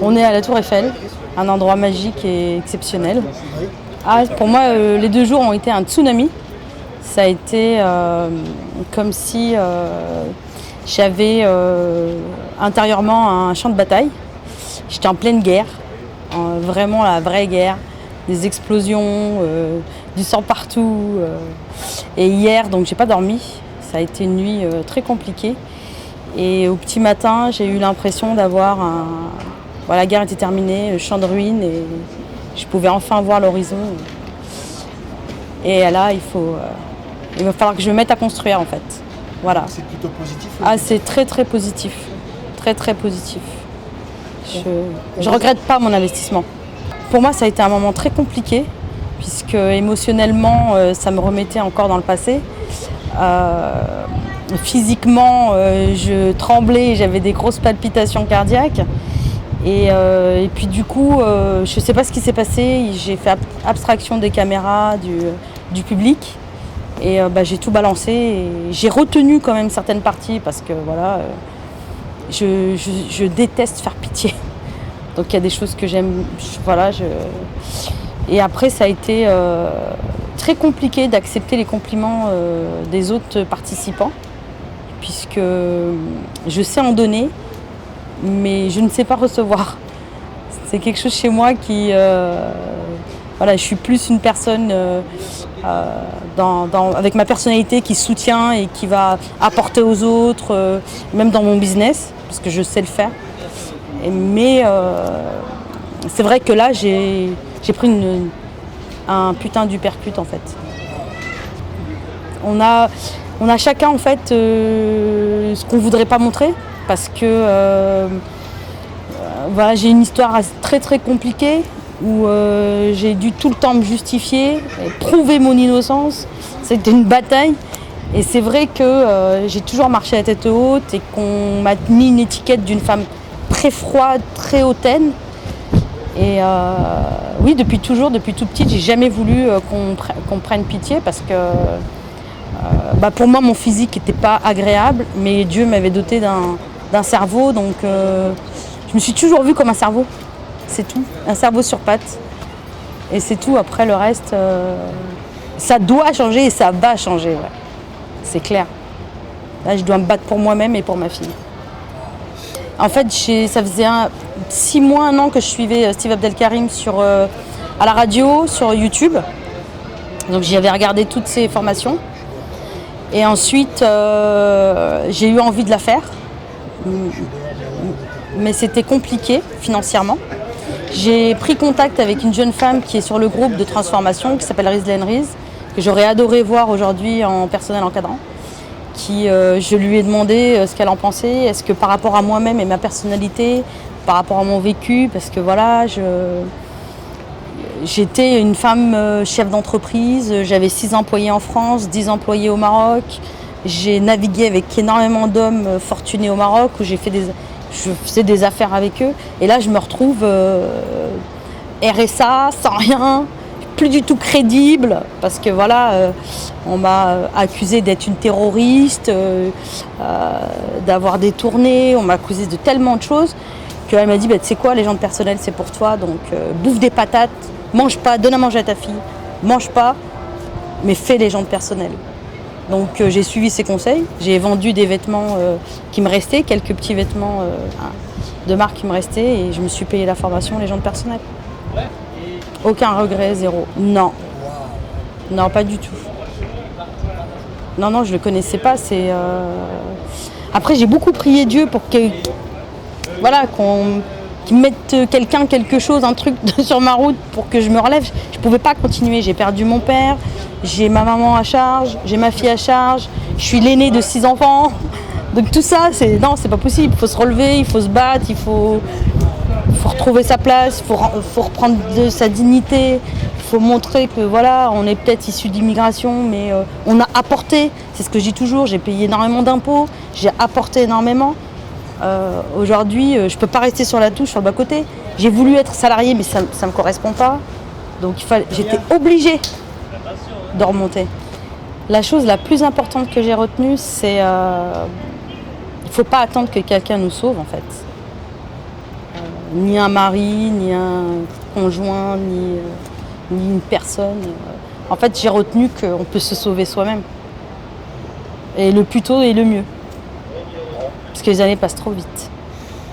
On est à la Tour Eiffel, un endroit magique et exceptionnel. Pour moi, les 2 jours ont été un tsunami. Ça a été comme si j'avais intérieurement un champ de bataille. J'étais en pleine guerre, vraiment la vraie guerre, des explosions, du sang partout. Et hier, donc j'ai pas dormi. Ça a été une nuit très compliquée. Et au petit matin, j'ai eu l'impression d'avoir la guerre était terminée, champ de ruines, et je pouvais enfin voir l'horizon. Et là, il va falloir que je me mette à construire en fait. Voilà. C'est plutôt positif? C'est très très positif. Très très positif. Je regrette pas mon investissement. Pour moi, ça a été un moment très compliqué, puisque émotionnellement, ça me remettait encore dans le passé. Physiquement, je tremblais, j'avais des grosses palpitations cardiaques. Et puis du coup, je ne sais pas ce qui s'est passé. J'ai fait abstraction des caméras, du public. Et j'ai tout balancé. Et j'ai retenu quand même certaines parties parce que voilà, je déteste faire pitié. Donc il y a des choses que j'aime. Et après, ça a été très compliqué d'accepter les compliments des autres participants, puisque je sais en donner, mais je ne sais pas recevoir. C'est quelque chose chez moi qui... je suis plus une personne avec ma personnalité qui soutient et qui va apporter aux autres, même dans mon business, parce que je sais le faire. Mais c'est vrai que là, j'ai pris un putain d'uppercut en fait. On a chacun en fait ce qu'on voudrait pas montrer, parce que j'ai une histoire très très compliquée où j'ai dû tout le temps me justifier, prouver mon innocence. C'était une bataille. Et c'est vrai que j'ai toujours marché à la tête haute et qu'on m'a mis une étiquette d'une femme très froide, très hautaine. Et oui, depuis toujours, depuis tout petite, j'ai jamais voulu qu'on prenne pitié, parce que pour moi, mon physique n'était pas agréable, mais Dieu m'avait doté d'un cerveau, donc je me suis toujours vue comme un cerveau, c'est tout, un cerveau sur pattes. Et c'est tout, après le reste, ça doit changer et ça va changer, ouais. C'est clair. Là, je dois me battre pour moi-même et pour ma fille. En fait, ça faisait 6 mois, 1 an que je suivais Steve Abdelkarim à la radio, sur YouTube. Donc j'y avais regardé toutes ses formations. Et ensuite, j'ai eu envie de la faire. Mais c'était compliqué financièrement. J'ai pris contact avec une jeune femme qui est sur le groupe de transformation, qui s'appelle Rizlen Riz, que j'aurais adoré voir aujourd'hui en personnel encadrant. Je lui ai demandé ce qu'elle en pensait, est-ce que par rapport à moi-même et ma personnalité, par rapport à mon vécu, parce que voilà, j'étais une femme chef d'entreprise, j'avais 6 employés en France, 10 employés au Maroc. J'ai navigué avec énormément d'hommes fortunés au Maroc, où je faisais des affaires avec eux. Et là, je me retrouve RSA, sans rien, plus du tout crédible, parce que voilà, on m'a accusée d'être une terroriste, d'avoir détourné, on m'a accusée de tellement de choses, qu'elle m'a dit, tu sais quoi, les gens de personnel, c'est pour toi, donc bouffe des patates, mange pas, donne à manger à ta fille, mange pas, mais fais les gens de personnel. Donc j'ai suivi ses conseils, j'ai vendu des vêtements qui me restaient, quelques petits vêtements de marque qui me restaient, et je me suis payé la formation les gens de personnel. Aucun regret, zéro. Non. Non, pas du tout. Non, je le connaissais pas. Après, j'ai beaucoup prié Dieu pour qu'il mette quelqu'un, quelque chose, un truc sur ma route pour que je me relève. Je pouvais pas continuer. J'ai perdu mon père, j'ai ma maman à charge, j'ai ma fille à charge, je suis l'aînée de 6 enfants. Donc tout ça, c'est pas possible. Il faut se relever, il faut se battre, il faut retrouver sa place, il faut reprendre de sa dignité, il faut montrer que voilà, on est peut-être issu d'immigration, mais on a apporté, c'est ce que je dis toujours, j'ai payé énormément d'impôts, j'ai apporté énormément. Aujourd'hui, je ne peux pas rester sur la touche, sur le bas-côté. J'ai voulu être salariée, mais ça ne me correspond pas. Donc j'étais obligée de remonter. La chose la plus importante que j'ai retenue, c'est il ne faut pas attendre que quelqu'un nous sauve, en fait. ni un mari, ni un conjoint, ni une personne. En fait, j'ai retenu qu'on peut se sauver soi-même. Et le plus tôt est le mieux. Parce que les années passent trop vite.